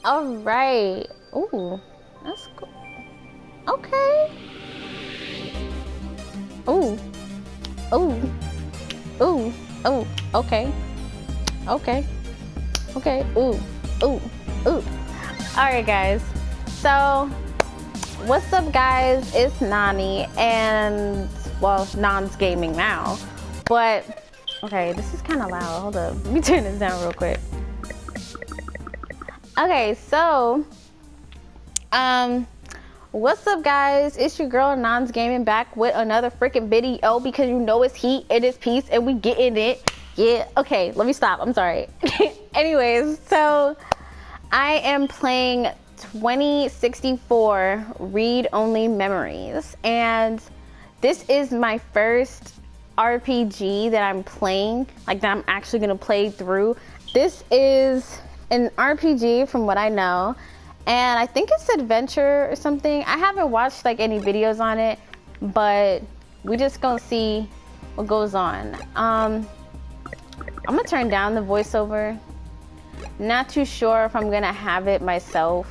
All right. Ooh, that's cool. Okay. Ooh, ooh, ooh, ooh. Okay, okay, okay. Ooh, ooh, ooh. All right, guys. So, what's up, guys? It's Nani, and well, Non's gaming now. But okay, this is kind of loud. Hold up. Let me turn this down real quick. Okay, so what's up, guys? It's your girl Nons Gaming back with another freaking video because you know it's heat, it is peace, and we getting it. Yeah. Okay, let me stop. I'm sorry. Anyways, so I am playing 2064 Read Only Memories, and this is my first RPG that I'm playing, like that I'm actually gonna play through. This is an RPG from what I know, and I think it's adventure or something. I haven't watched like any videos on it, but we just gonna see what goes on. I'm gonna turn down the voiceover. Not too sure if I'm gonna have it myself.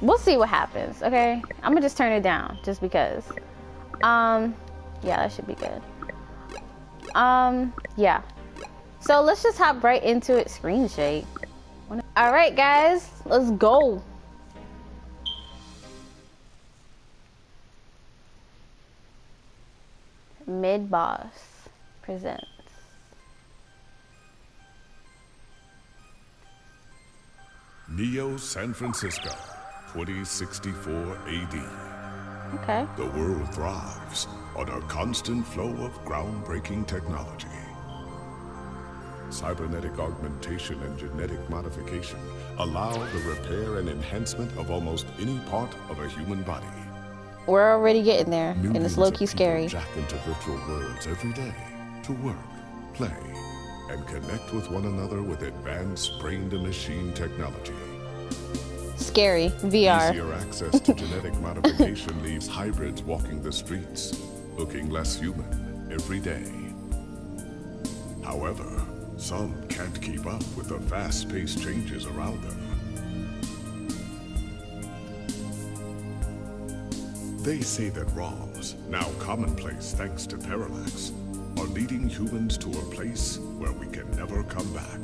We'll see what happens, okay? I'm gonna just turn it down just because. Yeah, that should be good. Yeah. So let's just hop right into it. Screen shake. All right, guys, let's go. Mid Boss presents. Neo San Francisco, 2064 AD. Okay. The world thrives on a constant flow of groundbreaking technology. Cybernetic augmentation and genetic modification allow the repair and enhancement of almost any part of a human body. We're already getting there, and it's Millions low-key of scary. people jack into virtual worlds every day to work, play, and connect with one another with advanced brain-to-machine technology. Scary. VR. Easier access to genetic modification leaves hybrids walking the streets, looking less human every day. However, some can't keep up with the fast-paced changes around them. They say that ROMs, now commonplace thanks to Parallax, are leading humans to a place where we can never come back,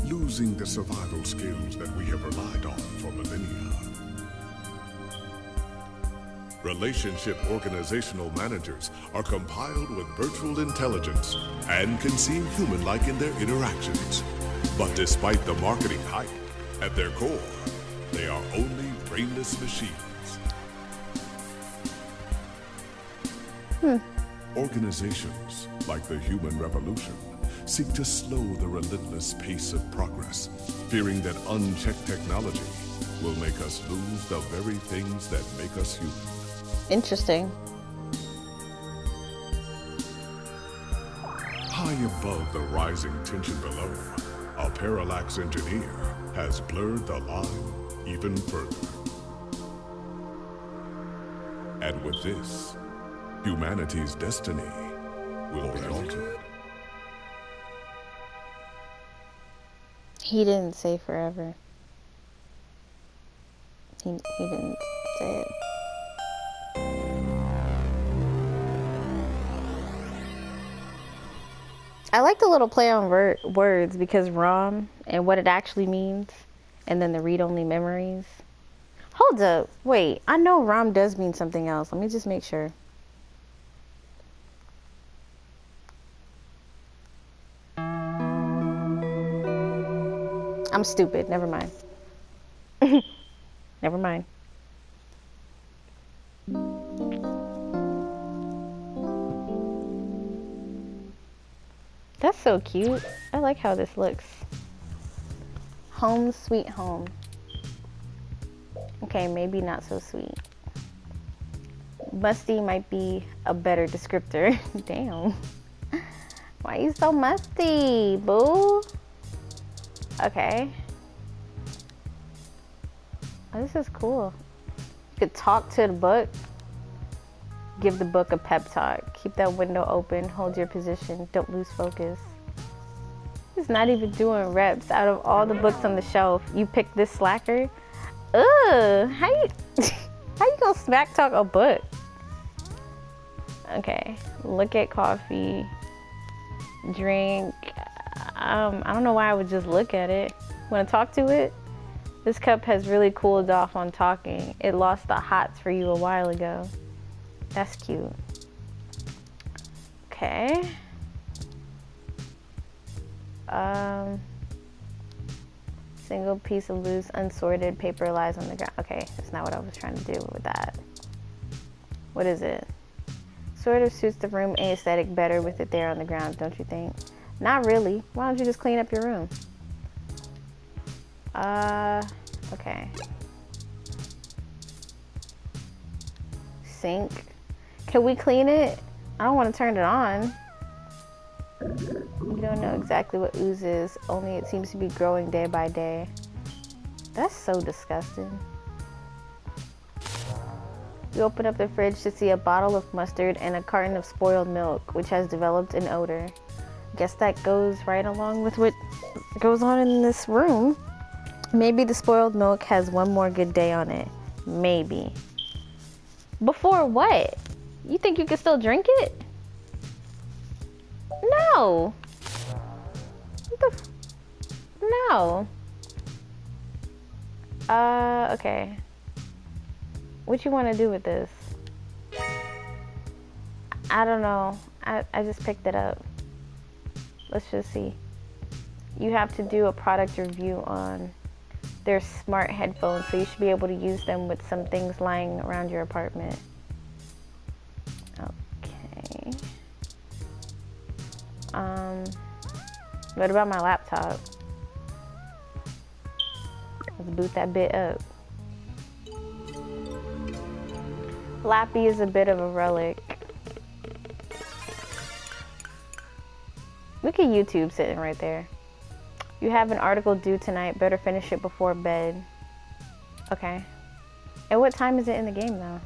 losing the survival skills that we have relied on for millennia. Relationship organizational managers are compiled with virtual intelligence and can seem human-like in their interactions. But despite the marketing hype, at their core, they are only brainless machines. Organizations, like the Human Revolution, seek to slow the relentless pace of progress, fearing that unchecked technology will make us lose the very things that make us human. Interesting. High above the rising tension below, a Parallax engineer has blurred the line even further. And with this, humanity's destiny will be altered. He didn't say forever. He didn't say it. I like the little play on words because ROM and what it actually means, and then the read-only memories. Hold up, wait, I know ROM does mean something else. Let me just make sure. I'm stupid, never mind. Never mind. That's so cute. I like how this looks. Home sweet home. Okay, maybe not so sweet. Musty might be a better descriptor. Damn. Why are you so musty, boo? Okay. Oh, this is cool. You could talk to the book. Give the book a pep talk. Keep that window open. Hold your position. Don't lose focus. It's not even doing reps. Out of all the books on the shelf, you picked this slacker? Ugh, how you gonna smack talk a book? Okay, look at coffee, drink. I don't know why I would just look at it. Wanna talk to it? This cup has really cooled off on talking. It lost the hots for you a while ago. That's cute. Okay. Single piece of loose, unsorted paper lies on the ground. Okay, that's not what I was trying to do with that. What is it? Sort of suits the room aesthetic better with it there on the ground, don't you think? Not really. Why don't you just clean up your room? Okay. Sink. Can we clean it? I don't want to turn it on. You don't know exactly what ooze is, only it seems to be growing day by day. That's so disgusting. You open up the fridge to see a bottle of mustard and a carton of spoiled milk, which has developed an odor. Guess that goes right along with what goes on in this room. Maybe the spoiled milk has one more good day on it. Maybe. Before what? You think you can still drink it? No. No. Okay. What you want to do with this? I don't know. I just picked it up. Let's just see. You have to do a product review on their smart headphones, so you should be able to use them with some things lying around your apartment. Okay. What about my laptop? Let's boot that bit up. Lappy is a bit of a relic. Look at YouTube sitting right there. You have an article due tonight. Better finish it before bed. Okay. And what time is it in the game though?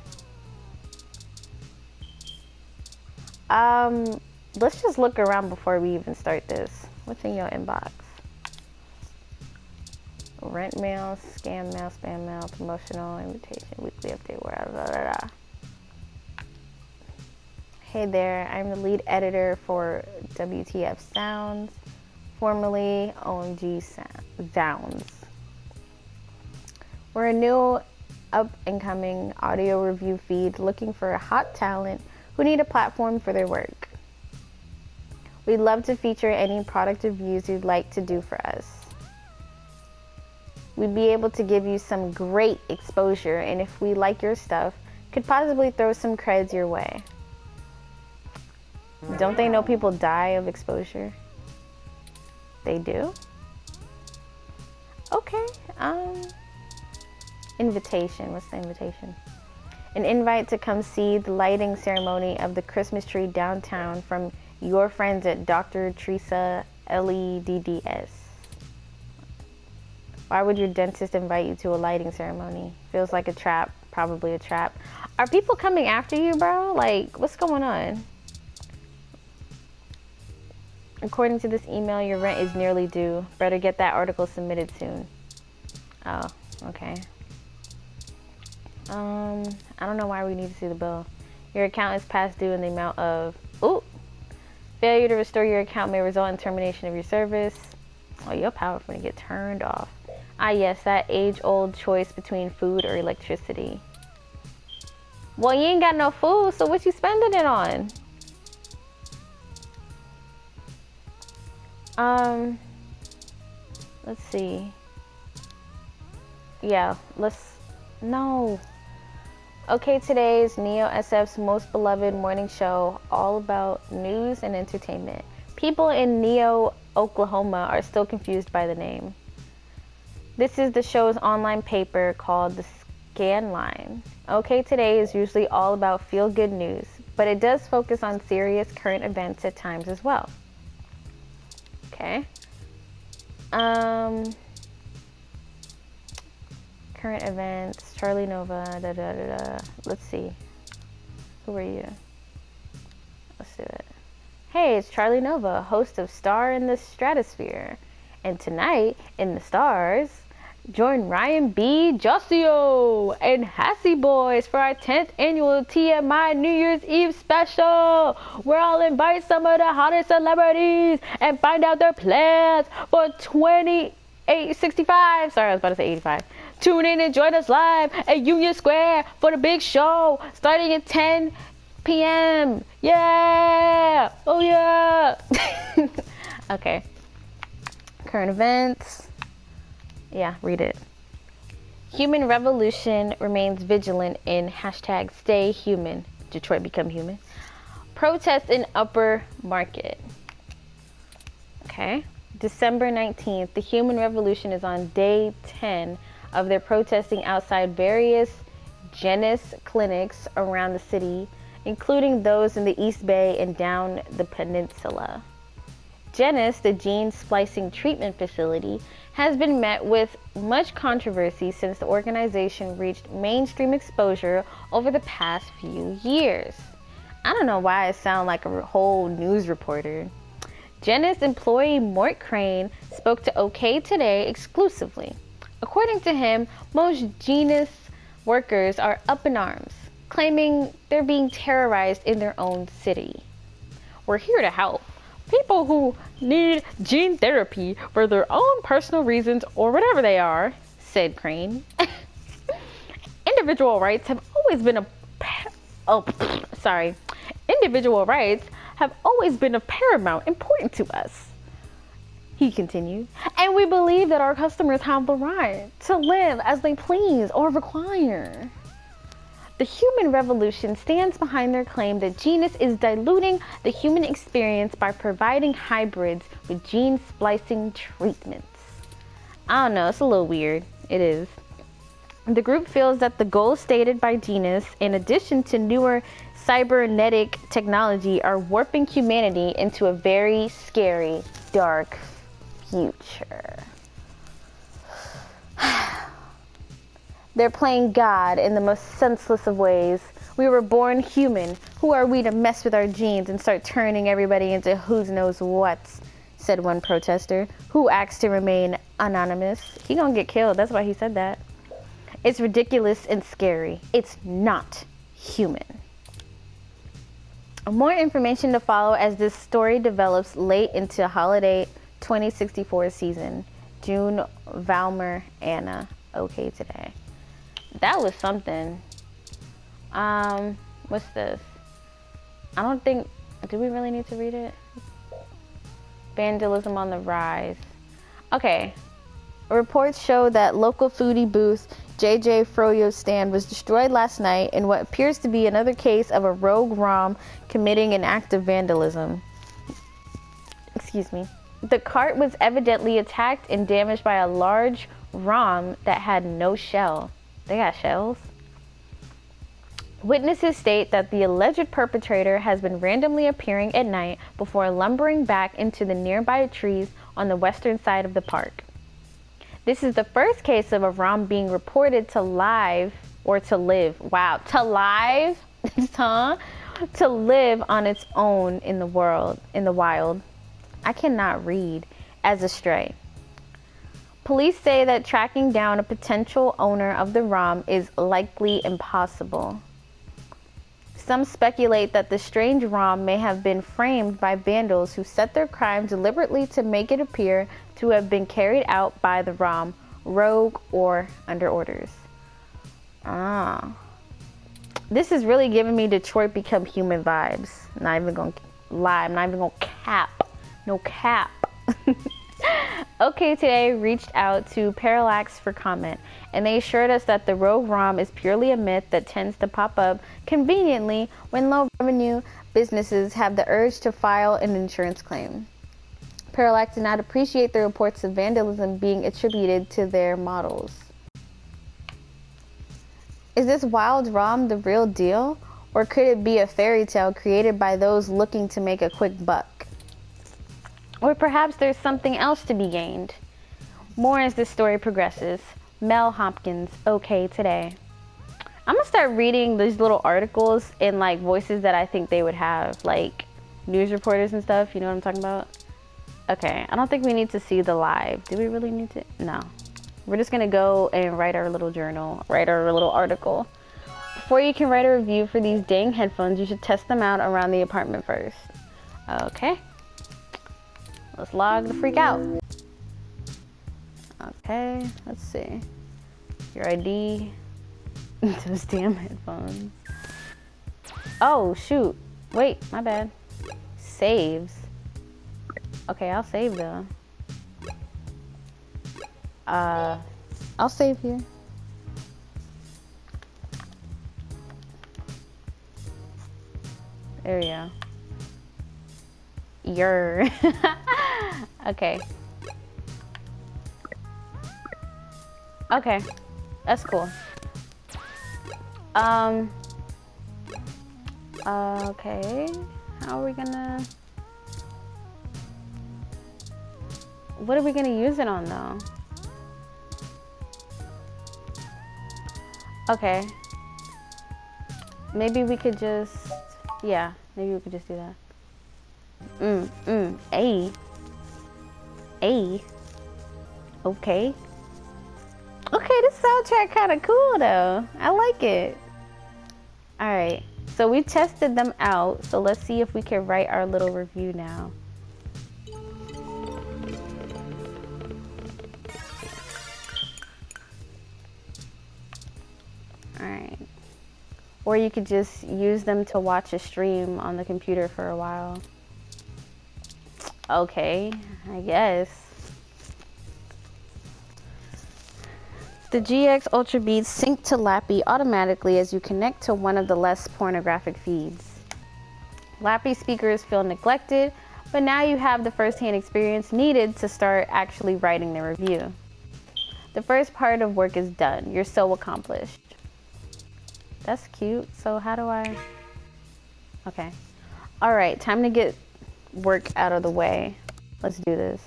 Let's just look around before we even start this. What's in your inbox? Rent mail, scam mail, spam mail, promotional invitation, weekly update, blah, blah, blah, blah. Hey there, I'm the lead editor for WTF Sounds, formerly OMG Sounds. We're a new up-and-coming audio review feed looking for a hot talent who need a platform for their work. We'd love to feature any product reviews you'd like to do for us. We'd be able to give you some great exposure, and if we like your stuff, could possibly throw some creds your way. Don't they know people die of exposure? They do? Okay. Invitation. What's the invitation? An invite to come see the lighting ceremony of the Christmas tree downtown from your friends at Dr. Teresa LEDDS. Why would your dentist invite you to a lighting ceremony? Feels like a trap. Probably a trap. Are people coming after you, bro? Like, what's going on? According to this email, your rent is nearly due. Better get that article submitted soon. Oh, okay. I don't know why we need to see the bill. Your account is past due in the amount of... Ooh! Failure to restore your account may result in termination of your service. Oh, your power going to get turned off. Ah, yes, that age-old choice between food or electricity. Well, you ain't got no food, so what you spending it on? Let's see. Yeah, no. Okay, today's Neo SF's most beloved morning show, all about news and entertainment. People in Neo, Oklahoma are still confused by the name. This is the show's online paper called The Scanline. Okay, Today is usually all about feel-good news, but it does focus on serious current events at times as well. Okay. Current events, Charlie Nova, da da da da. Let's see. Who are you? Let's do it. Hey, it's Charlie Nova, host of Star in the Stratosphere. And tonight, in the stars, join Ryan B. Josio and Hassie Boys for our 10th annual TMI New Year's Eve special, where I'll invite some of the hottest celebrities and find out their plans for 2865. Sorry, I was about to say 85. Tune in and join us live at Union Square for the big show starting at 10 p.m. Yeah! Oh yeah! Okay. Current events. Yeah, read it. Human Revolution remains vigilant in hashtag Stay Human. Detroit become human. Protest in Upper Market. Okay. December 19th, the Human Revolution is on day 10 of their protesting outside various Genesis clinics around the city, including those in the East Bay and down the peninsula. Genesis, the gene splicing treatment facility, has been met with much controversy since the organization reached mainstream exposure over the past few years. I don't know why I sound like a whole news reporter. Genesis employee Mort Crane spoke to OK Today exclusively. According to him, most Genesis workers are up in arms, claiming they're being terrorized in their own city. We're here to help people who need gene therapy for their own personal reasons or whatever they are, said Crane. Individual rights have always been of paramount importance to us, he continued, and we believe that our customers have the right to live as they please or require. The Human Revolution stands behind their claim that Genesis is diluting the human experience by providing hybrids with gene splicing treatments. I don't know, it's a little weird. It is. The group feels that the goals stated by Genesis, in addition to newer cybernetic technology, are warping humanity into a very scary, dark future. They're playing God in the most senseless of ways. We were born human. Who are we to mess with our genes and start turning everybody into who knows what, said one protester, who asked to remain anonymous. He gonna get killed. That's why he said that. It's ridiculous and scary. It's not human. More information to follow as this story develops late into holiday 2064 season. June Valmer Anna. OK Today. That was something. What's this? I don't think, do we really need to read it? Vandalism on the rise. Okay. Reports show that local foodie booth JJ Froyo's stand was destroyed last night in what appears to be another case of a rogue Rom committing an act of vandalism. Excuse me. The cart was evidently attacked and damaged by a large Rom that had no shell. They got shells? Witnesses state that the alleged perpetrator has been randomly appearing at night before lumbering back into the nearby trees on the western side of the park. This is the first case of a Rom being reported to live. Wow, to live? Huh? To live on its own in the wild. I cannot read. As a stray. Police say that tracking down a potential owner of the Rom is likely impossible. Some speculate that the strange Rom may have been framed by vandals who set their crime deliberately to make it appear to have been carried out by the Rom, rogue or under orders. This is really giving me Detroit Become Human vibes. Not even gonna lie, I'm not even gonna cap. No cap. OK Today reached out to Parallax for comment, and they assured us that the rogue Rom is purely a myth that tends to pop up conveniently when low-revenue businesses have the urge to file an insurance claim. Parallax did not appreciate the reports of vandalism being attributed to their models. Is this wild Rom the real deal, or could it be a fairy tale created by those looking to make a quick buck? Or perhaps there's something else to be gained. More as this story progresses. Mel Hopkins, OK Today. I'm gonna start reading these little articles in like voices that I think they would have. Like, news reporters and stuff. You know what I'm talking about? Okay, I don't think we need to see the live. Do we really need to? No. We're just gonna go and write our little journal, write our little article. Before you can write a review for these dang headphones, you should test them out around the apartment first. Okay. Let's log the freak out. Okay, let's see. Your ID. Those damn headphones. Oh, shoot. Wait, my bad. Saves. Okay, I'll save though. I'll save here. There we go. Okay. Okay. That's cool. Okay. How are we gonna... What are we gonna use it on though? Okay. Maybe we could just... Yeah, maybe we could just do that. A. Okay. Okay, this soundtrack kind of cool though. I like it. All right, so we tested them out. So let's see if we can write our little review now. All right. Or you could just use them to watch a stream on the computer for a while. Okay, I guess. The GX Ultra Beats sync to Lappy automatically as you connect to one of the less pornographic feeds. Lappy speakers feel neglected, but now you have the first-hand experience needed to start actually writing the review. The first part of work is done. You're so accomplished. That's cute. So how do I... Okay. All right, time to get work out of the way. Let's do this.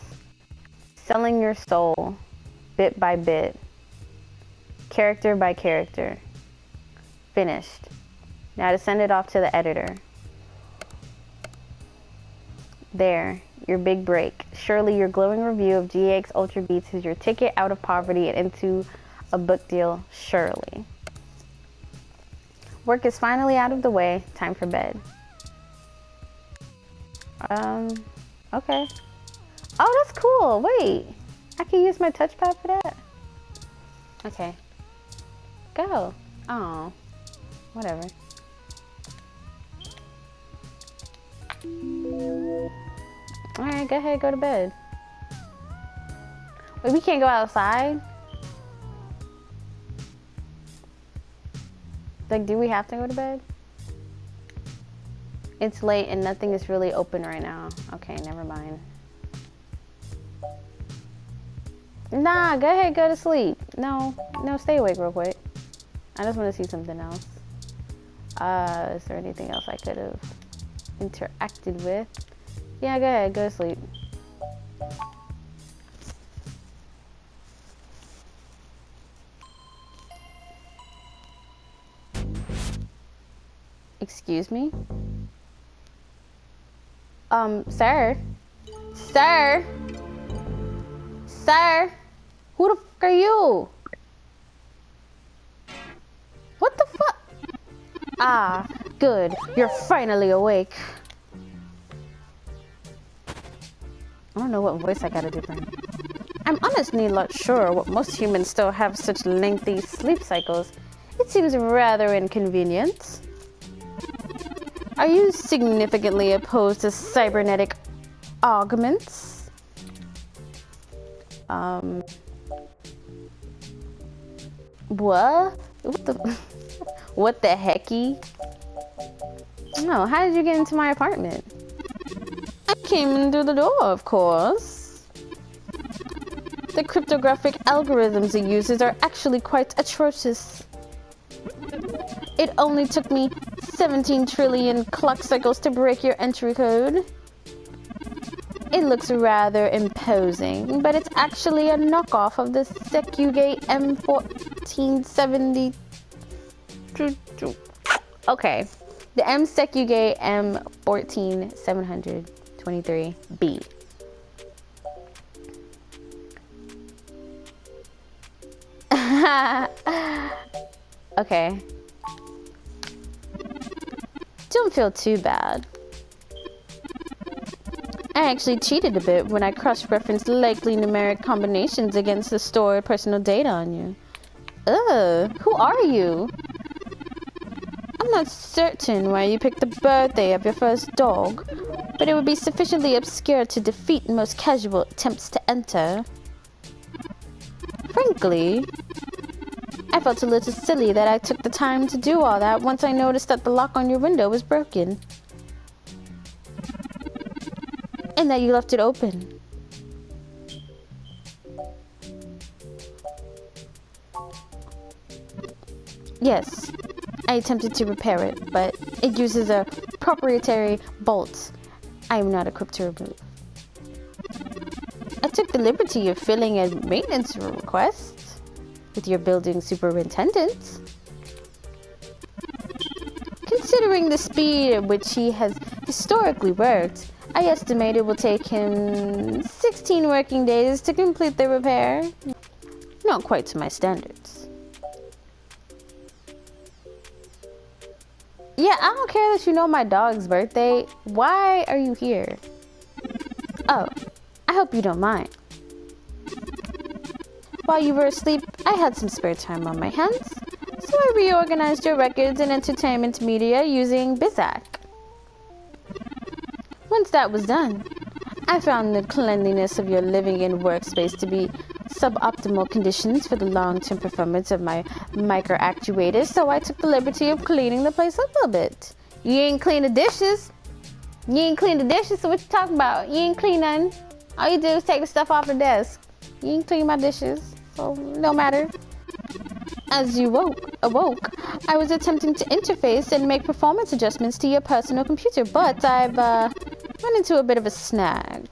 Selling your soul, bit by bit. Character by character. Finished. Now to send it off to the editor. There, your big break. Surely your glowing review of GX Ultra Beats is your ticket out of poverty and into a book deal, surely. Work is finally out of the way. Time for bed. Okay. Oh, that's cool. Wait, I can use my touchpad for that? Okay. Go. Oh, whatever. All right, go ahead, go to bed. Wait, we can't go outside? Like, do we have to go to bed? It's late and nothing is really open right now. Okay, never mind. Nah, go ahead, go to sleep. No, stay awake real quick. I just want to see something else. Is there anything else I could have interacted with? Yeah, go ahead, go to sleep. Excuse me? Sir? Sir? Sir? Who the fuck are you? What the fuck? Ah, good. You're finally awake. I don't know what voice I gotta do for him. I'm honestly not sure what most humans still have such lengthy sleep cycles. It seems rather inconvenient. Are you significantly opposed to cybernetic augments? What? What the hecky? No, how did you get into my apartment? I came in through the door, of course. The cryptographic algorithms it uses are actually quite atrocious. It only took me 17 trillion clock cycles to break your entry code. It looks rather imposing, but it's actually a knockoff of the Secugate M1470. Okay, The M-Secuge M14723B. Okay. Don't feel too bad. I actually cheated a bit when I cross-referenced likely numeric combinations against the stored personal data on you. Ugh, who are you? I'm not certain why you picked the birthday of your first dog, but it would be sufficiently obscure to defeat most casual attempts to enter. Frankly, I felt a little silly that I took the time to do all that once I noticed that the lock on your window was broken. And that you left it open. Yes, I attempted to repair it, but it uses a proprietary bolt I am not equipped to remove. I took the liberty of filling a maintenance request with your building superintendent. Considering the speed at which he has historically worked, I estimate it will take him 16 working days to complete the repair. Not quite to my standards. Yeah, I don't care that you know my dog's birthday. Why are you here? Oh, I hope you don't mind. While you were asleep, I had some spare time on my hands, so I reorganized your records and entertainment media using Bizak. Once that was done, I found the cleanliness of your living and workspace to be suboptimal conditions for the long-term performance of my micro-actuators, so I took the liberty of cleaning the place up a bit. You ain't clean the dishes. You ain't clean the dishes, so what you talking about? You ain't clean none. All you do is take the stuff off the desk. You ain't clean my dishes, so no matter. As you awoke, I was attempting to interface and make performance adjustments to your personal computer, but I've run into a bit of a snag.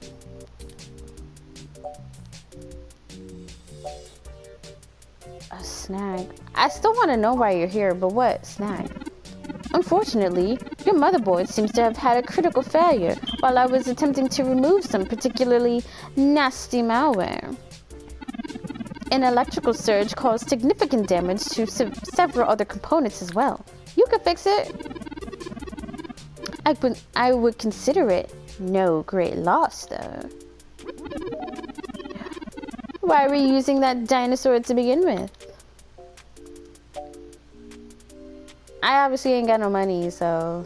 A snag? I still want to know why you're here, but what snag? Unfortunately, your motherboard seems to have had a critical failure while I was attempting to remove some particularly nasty malware. An electrical surge caused significant damage to several other components as well. You could fix it. I would consider it no great loss, though. Why were you using that dinosaur to begin with? I obviously ain't got no money, so...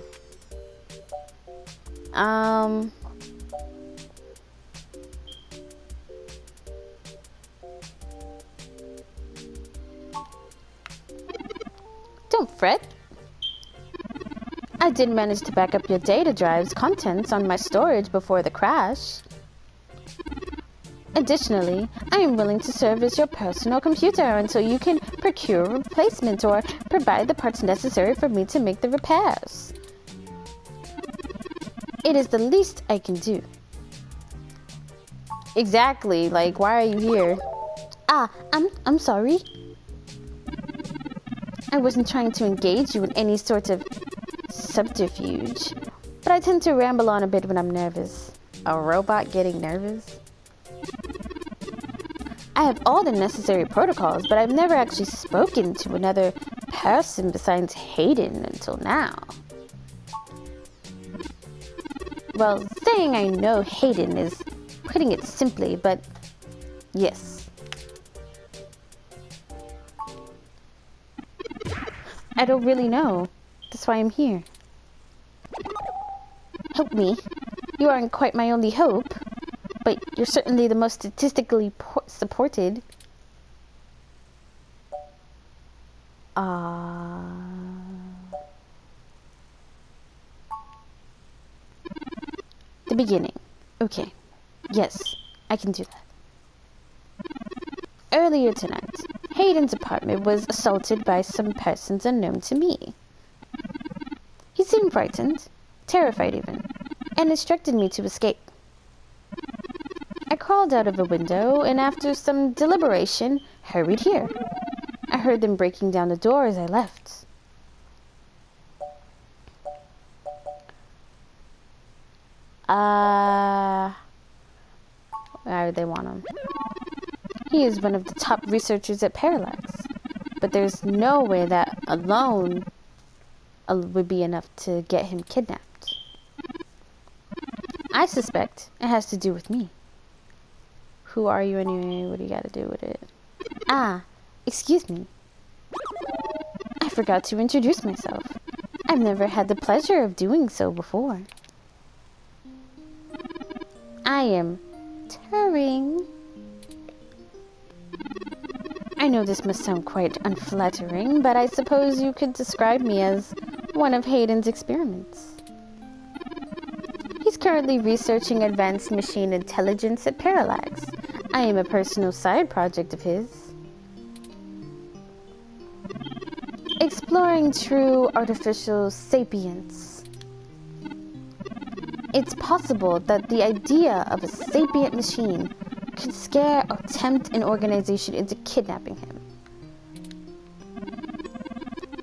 Don't fret. I did manage to back up your data drive's contents on my storage before the crash. Additionally, I am willing to serve as your personal computer until you can procure a replacement or provide the parts necessary for me to make the repairs. It is the least I can do. Exactly, like, why are you here? I'm sorry. I wasn't trying to engage you in any sort of subterfuge, but I tend to ramble on a bit when I'm nervous. A robot getting nervous? I have all the necessary protocols, but I've never actually spoken to another person besides Hayden until now. Well, saying I know Hayden is putting it simply, but yes. I don't really know. That's why I'm here. Help me. You aren't quite my only hope, but you're certainly the most statistically supported. The beginning. Okay. Yes, I can do that. Earlier tonight, Hayden's apartment was assaulted by some persons unknown to me. He seemed frightened, terrified even, and instructed me to escape. I crawled out of a window and after some deliberation, hurried here. I heard them breaking down the door as I left. why they want him. He is one of the top researchers at Parallax, but there's no way that alone would be enough to get him kidnapped. I suspect it has to do with me. Who are you anyway? What do you got to do with it? Ah, excuse me. I forgot to introduce myself. I've never had the pleasure of doing so before. I am Turing. I know this must sound quite unflattering, but I suppose you could describe me as one of Hayden's experiments. He's currently researching advanced machine intelligence at Parallax. I am a personal side project of his. Exploring true artificial sapience. It's possible that the idea of a sapient machine could scare or tempt an organization into kidnapping him.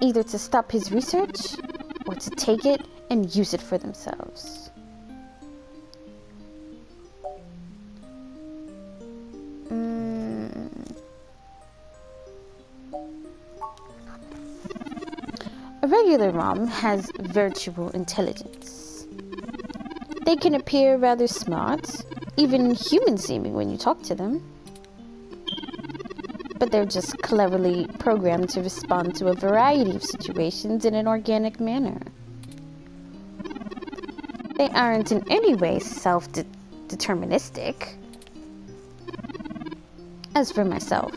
Either to stop his research, or to take it and use it for themselves. A regular ROM has virtual intelligence. They can appear rather smart, even human-seeming when you talk to them. But they're just cleverly programmed to respond to a variety of situations in an organic manner. They aren't in any way self-deterministic. As for myself,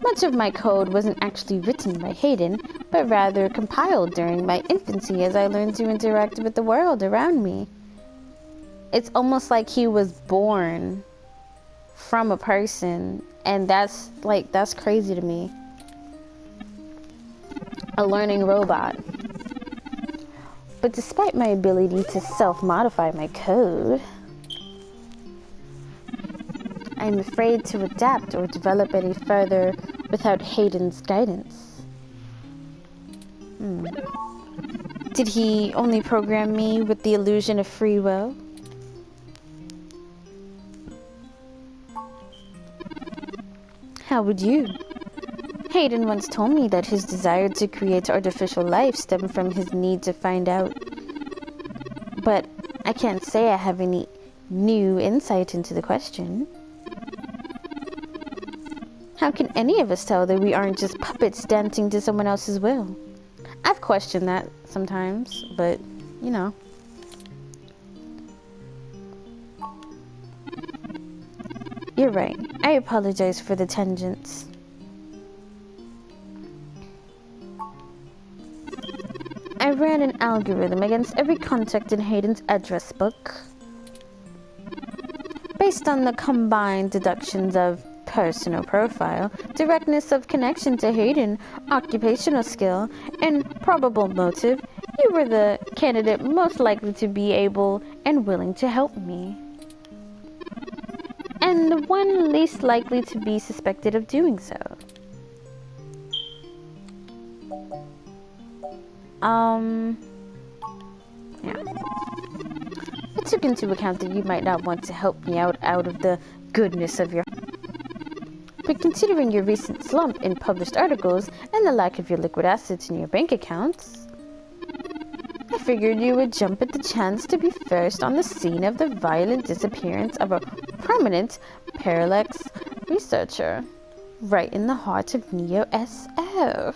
much of my code wasn't actually written by Hayden, but rather compiled during my infancy as I learned to interact with the world around me. It's almost like he was born from a person, and that's crazy to me. A learning robot. But despite my ability to self-modify my code, I'm afraid to adapt or develop any further without Hayden's guidance. Did he only program me with the illusion of free will? How would you? Hayden once told me that his desire to create artificial life stemmed from his need to find out. But I can't say I have any new insight into the question. How can any of us tell that we aren't just puppets dancing to someone else's will? I've questioned that sometimes, but, you know. You're right. I apologize for the tangents. I ran an algorithm against every contact in Hayden's address book. Based on the combined deductions of personal profile, directness of connection to Hayden, occupational skill, and probable motive, you were the candidate most likely to be able and willing to help me. And the one least likely to be suspected of doing so. Yeah. I took into account that you might not want to help me out of the goodness of your... But considering your recent slump in published articles and the lack of your liquid assets in your bank accounts, I figured you would jump at the chance to be first on the scene of the violent disappearance of a prominent Parallax researcher, right in the heart of Neo SF.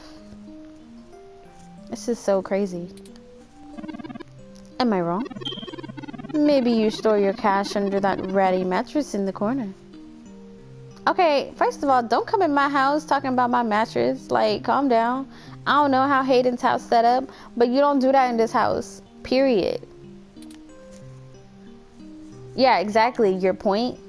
This is so crazy. Am I wrong? Maybe you store your cash under that ratty mattress in the corner. Okay, first of all, don't come in my house talking about my mattress. Like, calm down. I don't know how Hayden's house set up, but you don't do that in this house. Period. Yeah, exactly. Your point.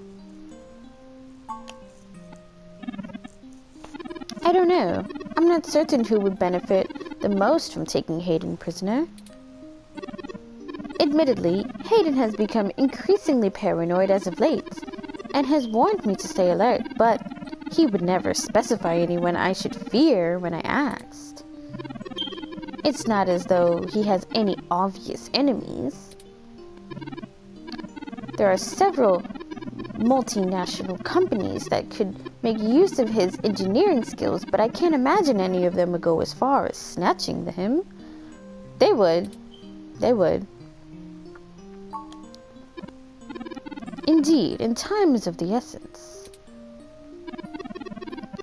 I don't know. I'm not certain who would benefit the most from taking Hayden prisoner. Admittedly, Hayden has become increasingly paranoid as of late, and has warned me to stay alert, but he would never specify anyone I should fear when I asked. It's not as though he has any obvious enemies. There are several multinational companies that could make use of his engineering skills, but I can't imagine any of them would go as far as snatching him. They would. They would. Indeed, and time is of the essence.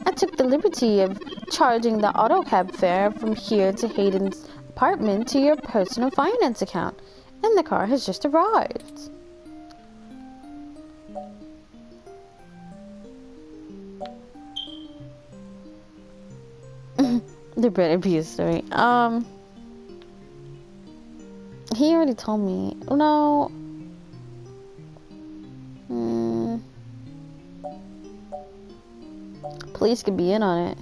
I took the liberty of charging the AutoCab fare from here to Hayden's apartment to your personal finance account, and the car has just arrived. There better be a story. He already told me. No. Police could be in on it.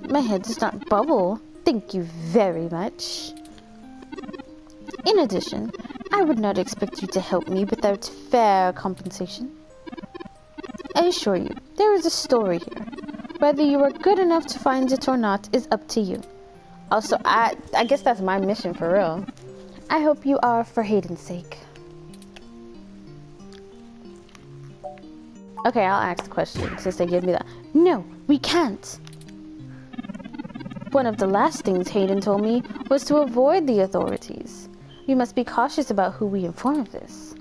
My head does not bubble. Thank you very much. In addition, I would not expect you to help me without fair compensation. I assure you, there is a story here. Whether you are good enough to find it or not is up to you. Also, I guess that's my mission for real. I hope you are for Hayden's sake. Okay, I'll ask the question since they give me that. No, we can't. One of the last things Hayden told me was to avoid the authorities. We must be cautious about who we inform of this.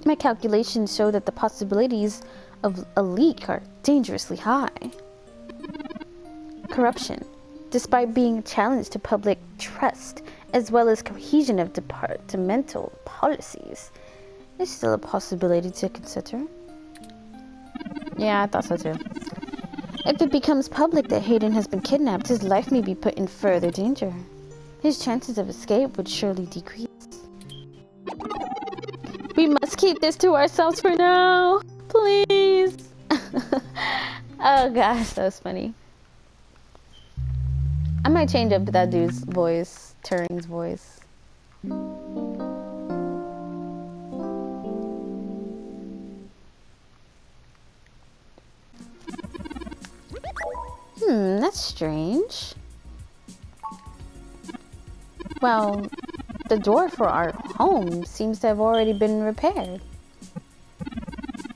My calculations show that the possibilities of a leak are dangerously high. Corruption, despite being a challenge to public trust as well as cohesion of departmental policies, is still a possibility to consider. Yeah, I thought so too. If it becomes public that Hayden has been kidnapped, his life may be put in further danger. His chances of escape would surely decrease. We must keep this to ourselves for now. Please. Oh gosh, that was funny. I might change up that dude's voice, Turing's voice. That's strange. Well, the door for our home seems to have already been repaired.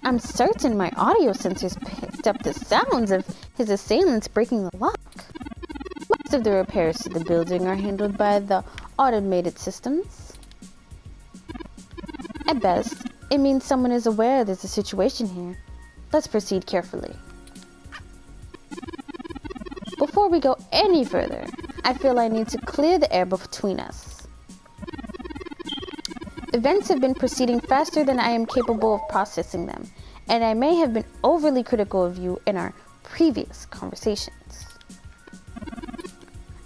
I'm certain my audio sensors picked up the sounds of his assailants breaking the lock. Most of the repairs to the building are handled by the automated systems. At best, it means someone is aware there's a situation here. Let's proceed carefully. Before we go any further, I feel I need to clear the air between us. Events have been proceeding faster than I am capable of processing them, and I may have been overly critical of you in our previous conversations.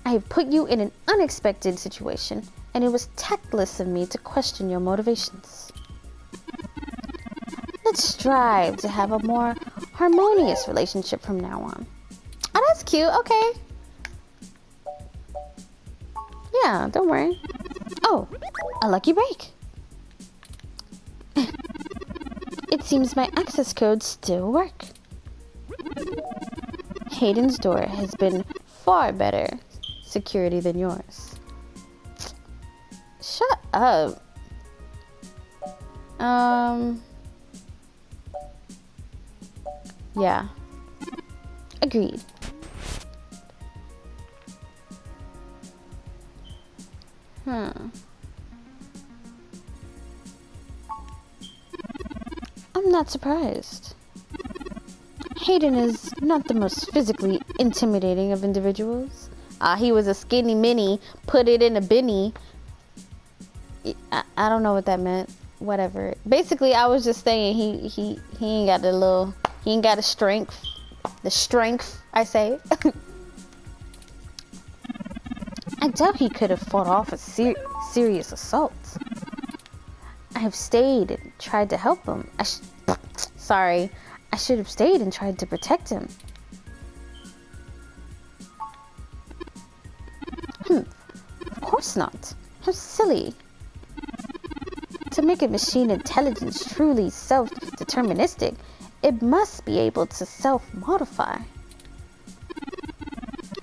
I have put you in an unexpected situation, and it was tactless of me to question your motivations. Let's strive to have a more harmonious relationship from now on. Oh, that's cute. Okay. Yeah, don't worry. Oh, a lucky break. It seems my access codes still work. Hayden's door has been far better security than yours. Shut up. Yeah. Agreed. I'm not surprised. Hayden is not the most physically intimidating of individuals. He was a skinny mini, put it in a binny. I don't know what that meant. Whatever. Basically, I was just saying he ain't got he ain't got the strength, I say. I doubt he could have fought off a serious assault. I have stayed and tried to help him. Sorry, I should have stayed and tried to protect him. Of course not. How silly. To make a machine intelligence truly self-deterministic, it must be able to self-modify.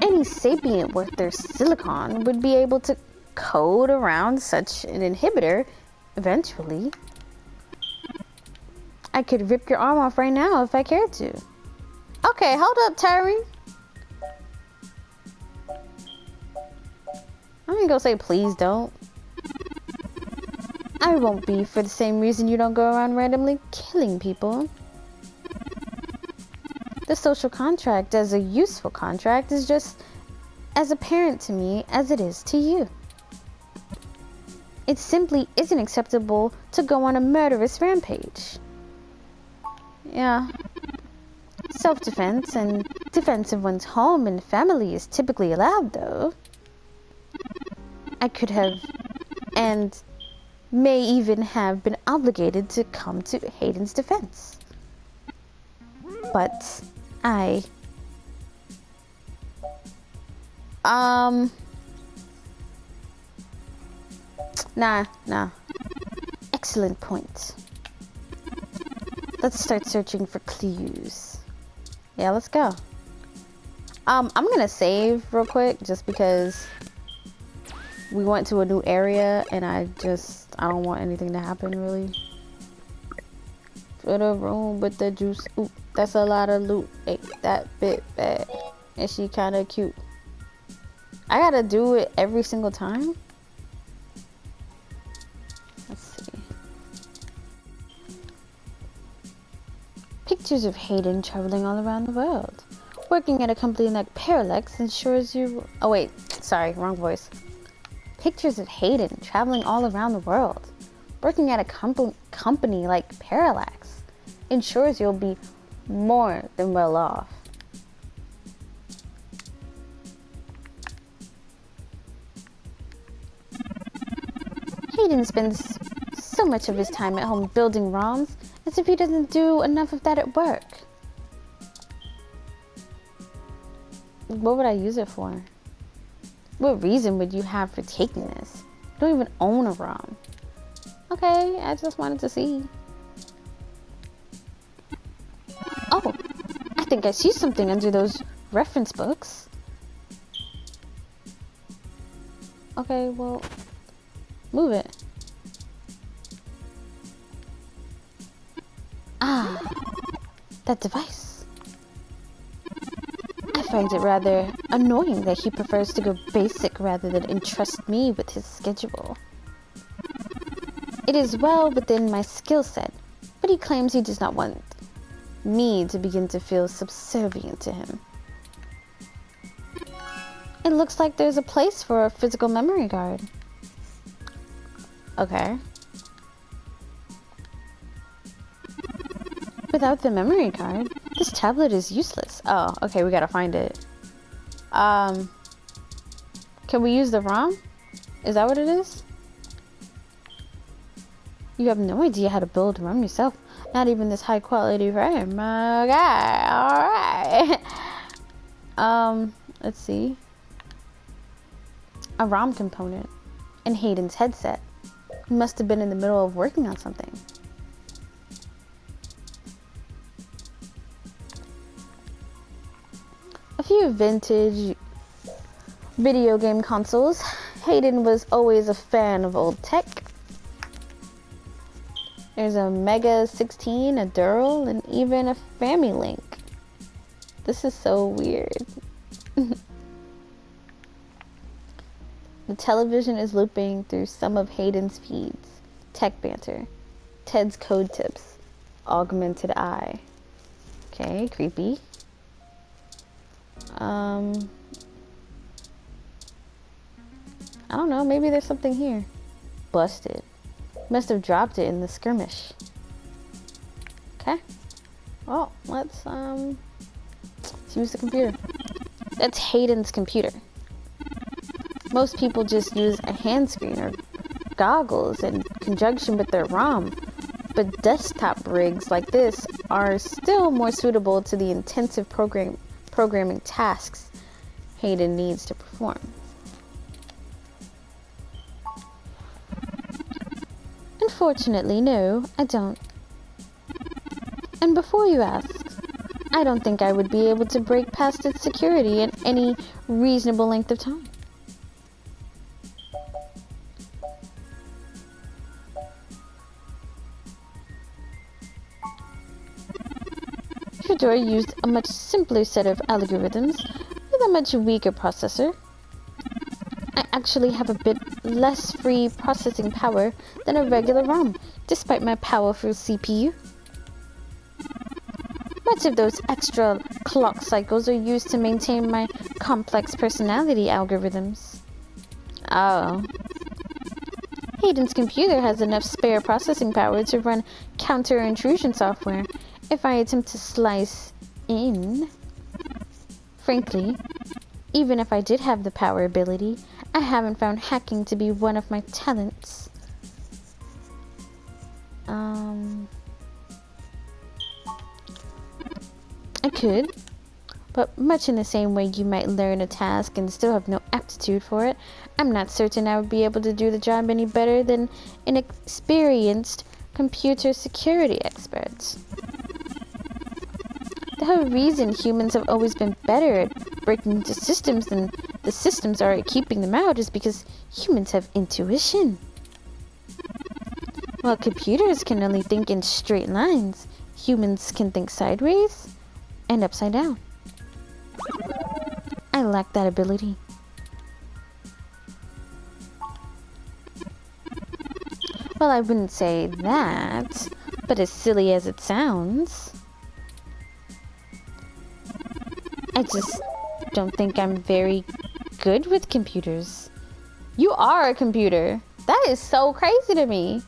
Any sapient worth their silicon would be able to code around such an inhibitor eventually. I could rip your arm off right now if I cared to. Okay, hold up, Tyree. I'm gonna go say please don't. I won't be, for the same reason you don't go around randomly killing people. The social contract as a useful contract is just as apparent to me as it is to you. It simply isn't acceptable to go on a murderous rampage. Yeah. Self-defense and defense of one's home and family is typically allowed, though. I could have, and may even have been obligated to come to Hayden's defense. But I... Nah. Excellent point. Let's start searching for clues. Yeah, let's go. I'm gonna save real quick just because we went to a new area and I don't want anything to happen really. For the room with the juice. Ooh, that's a lot of loot. Ain't that bit bad. And she kinda cute. I gotta do it every single time. Let's see. Pictures of Hayden traveling all around the world. Working at a company like Parallax ensures you... Oh wait, sorry, wrong voice. Pictures of Hayden traveling all around the world. Working at a company like Parallax ensures you'll be more than well off. Hayden spends so much of his time at home building ROMs as if he doesn't do enough of that at work. What would I use it for? What reason would you have for taking this? You don't even own a ROM. Okay, I just wanted to see. Oh, I think I see something under those reference books. Okay, well, move it. Ah, that device. I find it rather annoying that he prefers to go basic rather than entrust me with his schedule. It is well within my skill set, but he claims he does not want me to begin to feel subservient to him. It looks like there's a place for a physical memory card. Okay. Without the memory card, this tablet is useless. Oh, okay, we gotta find it. Can we use the ROM? Is that what it is? You have no idea how to build a ROM yourself. Not even this high quality frame. Okay, alright. Let's see. A ROM component in Hayden's headset. He must have been in the middle of working on something. A few vintage video game consoles. Hayden was always a fan of old tech. There's a Mega 16, a Dural, and even a Family-Link. This is so weird. The television is looping through some of Hayden's feeds. Tech banter. Ted's code tips. Augmented eye. Okay, creepy. I don't know, maybe there's something here. Busted. Must have dropped it in the skirmish. Okay. Well, let's use the computer. That's Hayden's computer. Most people just use a hand screen or goggles in conjunction with their ROM, but desktop rigs like this are still more suitable to the intensive programming tasks Hayden needs to perform. Unfortunately, no, I don't. And before you ask, I don't think I would be able to break past its security in any reasonable length of time. Fedora used a much simpler set of algorithms with a much weaker processor. I actually have a bit less free processing power than a regular ROM, despite my powerful CPU. Much of those extra clock cycles are used to maintain my complex personality algorithms. Oh. Hayden's computer has enough spare processing power to run counter-intrusion software if I attempt to slice in. Frankly, even if I did have the power ability, I haven't found hacking to be one of my talents. I could, but much in the same way you might learn a task and still have no aptitude for it, I'm not certain I would be able to do the job any better than an experienced computer security expert. The whole reason humans have always been better at breaking into systems than the systems are at keeping them out is because humans have intuition. While computers can only think in straight lines, humans can think sideways and upside down. I lack that ability. Well, I wouldn't say that, but as silly as it sounds, I just don't think I'm very good with computers. You are a computer. That is so crazy to me.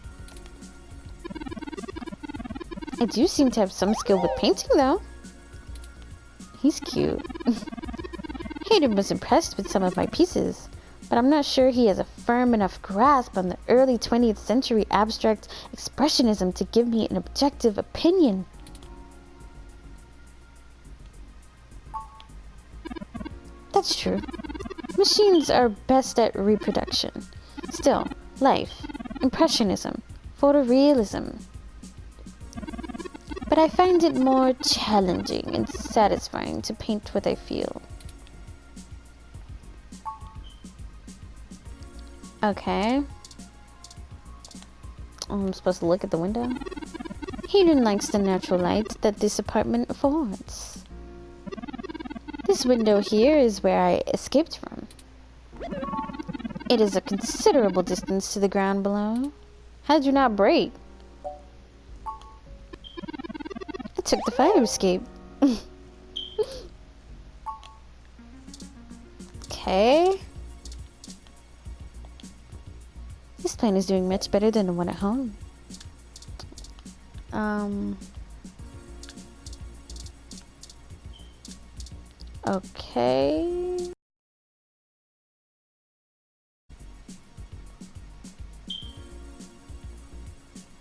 I do seem to have some skill with painting, though. He's cute. Hayden was impressed with some of my pieces, but I'm not sure he has a firm enough grasp on the early 20th century abstract expressionism to give me an objective opinion. That's true. Machines are best at reproduction. Still, life, impressionism, photorealism. But I find it more challenging and satisfying to paint what I feel. Okay. I'm supposed to look at the window. Hayden likes the natural light that this apartment affords. This window here is where I escaped from. It is a considerable distance to the ground below. How did you not break? I took the fire escape. Okay. This plane is doing much better than the one at home. Okay.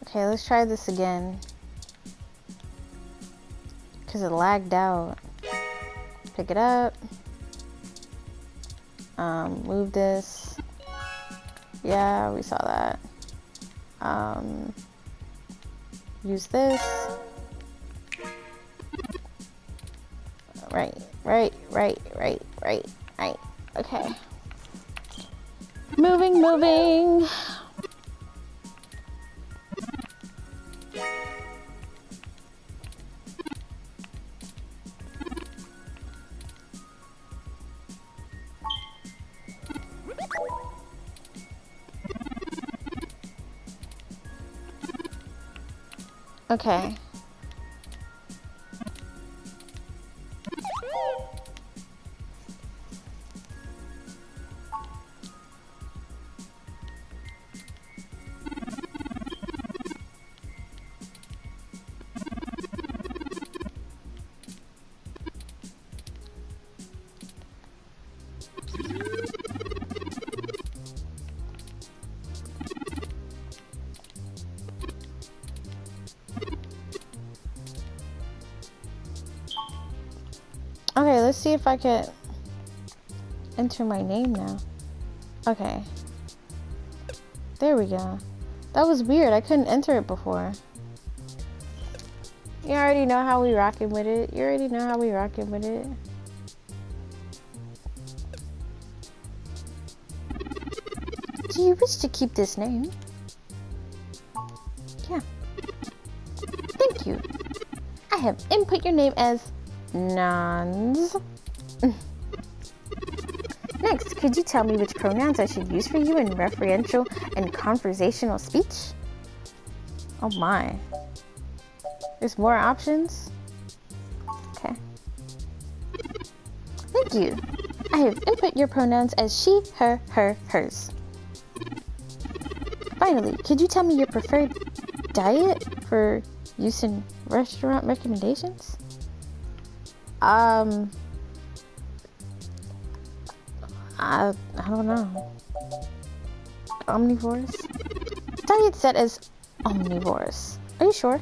Okay, let's try this again. Because it lagged out. Pick it up. Move this. Yeah, we saw that. Use this. Right. Okay. Moving. Okay. Okay, let's see if I can enter my name now. Okay. There we go. That was weird. I couldn't enter it before. You already know how we rocking with it. Do you wish to keep this name? Yeah. Thank you. I have input your name as Nons. Next, could you tell me which pronouns I should use for you in referential and conversational speech? Oh my. There's more options? Okay. Thank you. I have input your pronouns as she, her, hers. Finally, could you tell me your preferred diet for use in restaurant recommendations? I don't know. Omnivores? Diet set as omnivores. Are you sure?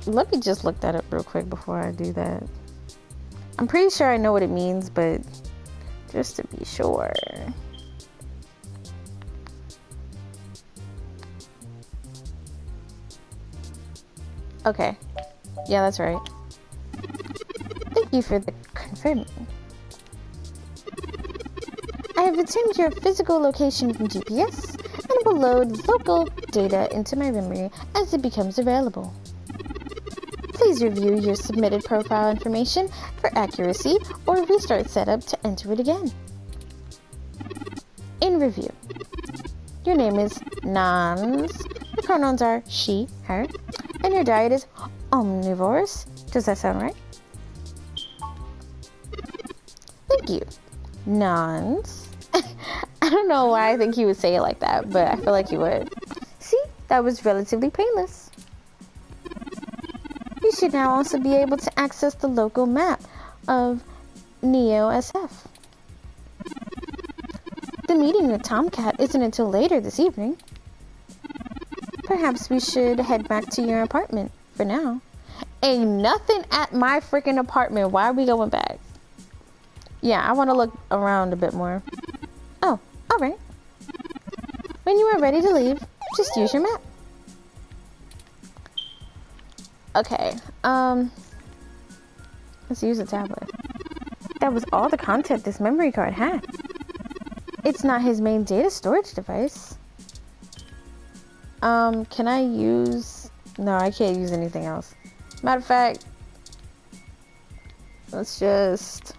Let me just look that up real quick before I do that. I'm pretty sure I know what it means, but just to be sure. Okay. Yeah, that's right. Thank you for the confirming. I have returned your physical location from GPS and will load local data into my memory as it becomes available. Please review your submitted profile information for accuracy or restart setup to enter it again. In review, your name is Nons, your pronouns are she, her, and your diet is omnivores. Does that sound right? Thank you, Nons. I don't know why I think he would say it like that, but I feel like he would. See, that was relatively painless. You should now also be able to access the local map of NeoSF. The meeting with Tomcat isn't until later this evening. Perhaps we should head back to your apartment for now. Ain't nothing at my freaking apartment. Why are we going back? Yeah, I want to look around a bit more. Oh, alright. When you are ready to leave, just use your map. Okay, let's use a tablet. That was all the content this memory card had. It's not his main data storage device. Can I use... No, I can't use anything else. Matter of fact, let's just...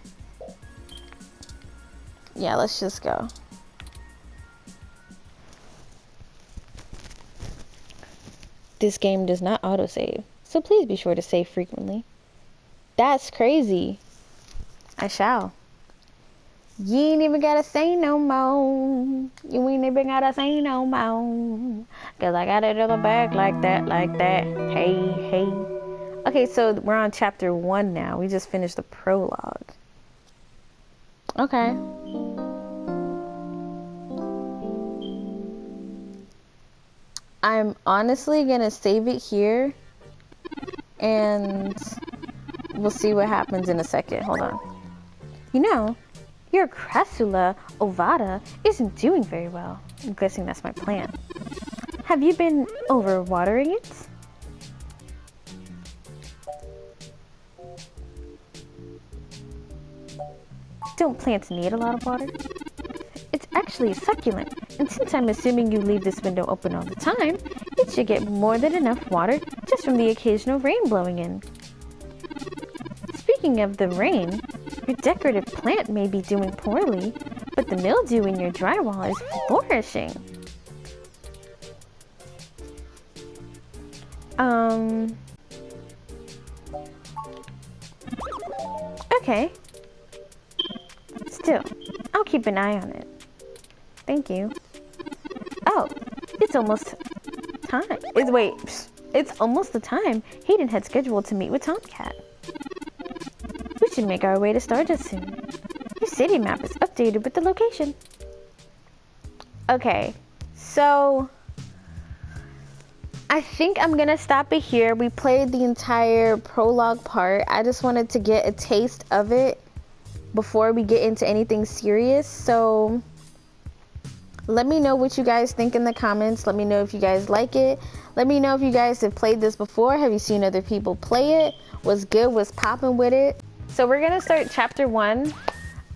Yeah, let's just go. This game does not autosave, so please be sure to save frequently. That's crazy. I shall. You ain't even gotta say no more. You ain't even gotta say no more. Cause I got it in the back like that, like that. Hey, hey. Okay, so we're on chapter 1 now. We just finished the prologue. Okay. I'm honestly gonna save it here and we'll see what happens in a second. Hold on. You know, your Crassula ovata isn't doing very well. I'm guessing that's my plant. Have you been overwatering it? Don't plants need a lot of water? It's actually a succulent, and since I'm assuming you leave this window open all the time, it should get more than enough water just from the occasional rain blowing in. Speaking of the rain, your decorative plant may be doing poorly, but the mildew in your drywall is flourishing. Okay. Still, I'll keep an eye on it. Thank you. Oh, it's almost time. It's almost the time Hayden had scheduled to meet with Tomcat. We should make our way to Stardust soon. Your city map is updated with the location. Okay, so I think I'm gonna stop it here. We played the entire prologue part. I just wanted to get a taste of it before we get into anything serious. So let me know what you guys think in the comments. Let me know if you guys like it. Let me know if you guys have played this before. Have you seen other people play it? What's good? What's popping with it? So we're gonna start chapter 1,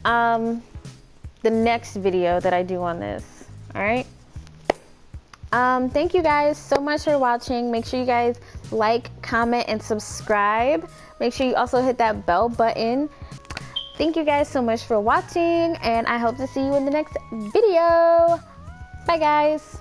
the next video that I do on this. All right. Thank you guys so much for watching. Make sure you guys like, comment, and subscribe. Make sure you also hit that bell button. Thank you guys so much for watching, and I hope to see you in the next video. Bye guys.